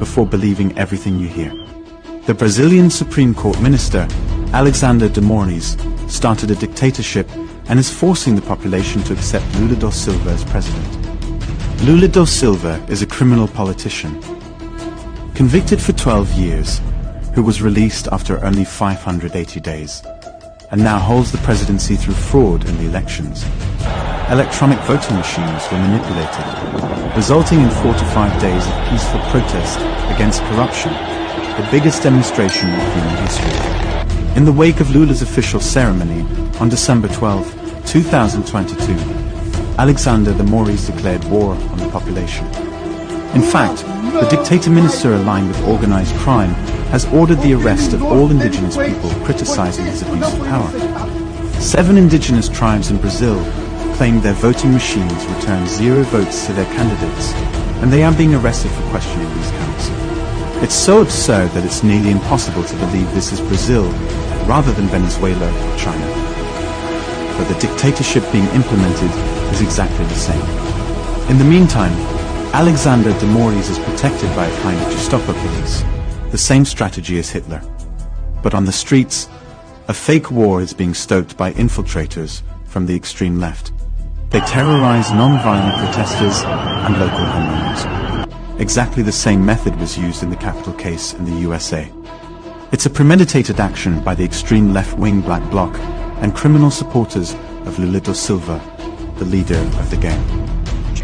before believing everything you hear. The Brazilian Supreme Court minister, Alexander de Moraes, started a dictatorship and is forcing the population to accept Lula da Silva as president. Lula da Silva is a criminal politician, convicted for 12 years, who was released after only 580 days, and now holds the presidency through fraud in the elections. Electronic voting machines were manipulated, resulting in 4 to 5 days of peaceful protest against corruption, the biggest demonstration in human history. In the wake of Lula's official ceremony on December 12, 2022, Alexander de Moraes declared war on the population. In fact, the dictator minister aligned with organized crime has ordered the arrest of all indigenous people criticizing his abuse of power. 7 indigenous tribes in Brazil claim their voting machines returned 0 votes to their candidates, and they are being arrested for questioning these counts. It's so absurd that it's nearly impossible to believe this is Brazil rather than Venezuela or China. But the dictatorship being implemented is exactly the same. In the meantime, Alexander de Moraes is protected by a kind of Gestapo police, the same strategy as Hitler. But on the streets, a fake war is being stoked by infiltrators from the extreme left. They terrorize non-violent protesters and local homeowners. Exactly the same method was used in the Capitol case in the USA. It's a premeditated action by the extreme left-wing Black Bloc and criminal supporters of Lula da Silva, the leader of the gang.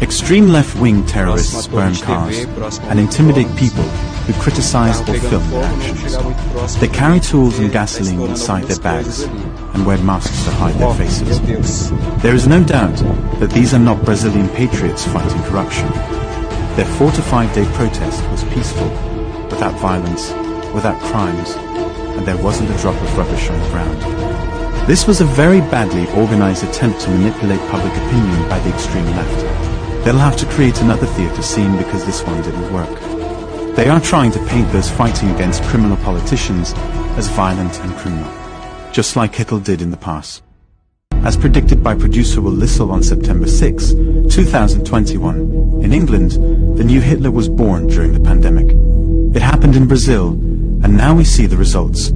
Extreme left-wing terrorists burn cars and intimidate people who criticize or film their actions. They carry tools and gasoline inside their bags and wear masks to hide their faces. There is no doubt that these are not Brazilian patriots fighting corruption. Their 4 to 5 day protest was peaceful, without violence, without crimes, and there wasn't a drop of rubbish on the ground. This was a very badly organized attempt to manipulate public opinion by the extreme left. They'll have to create another theatre scene because this one didn't work. They are trying to paint those fighting against criminal politicians as violent and criminal, just like Hitler did in the past. As predicted by producer Will Lissel on September 6, 2021, in England, the new Hitler was born during the pandemic. It happened in Brazil, and now we see the results.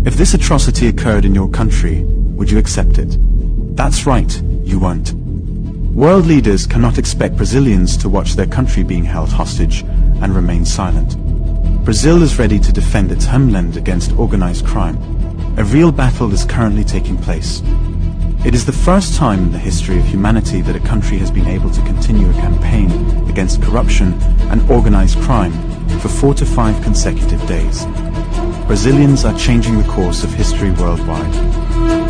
If this atrocity occurred in your country, would you accept it? That's right, you won't. World leaders cannot expect Brazilians to watch their country being held hostage and remain silent. Brazil is ready to defend its homeland against organized crime. A real battle is currently taking place. It is the first time in the history of humanity that a country has been able to continue a campaign against corruption and organized crime for 4 to 5 consecutive days. Brazilians are changing the course of history worldwide.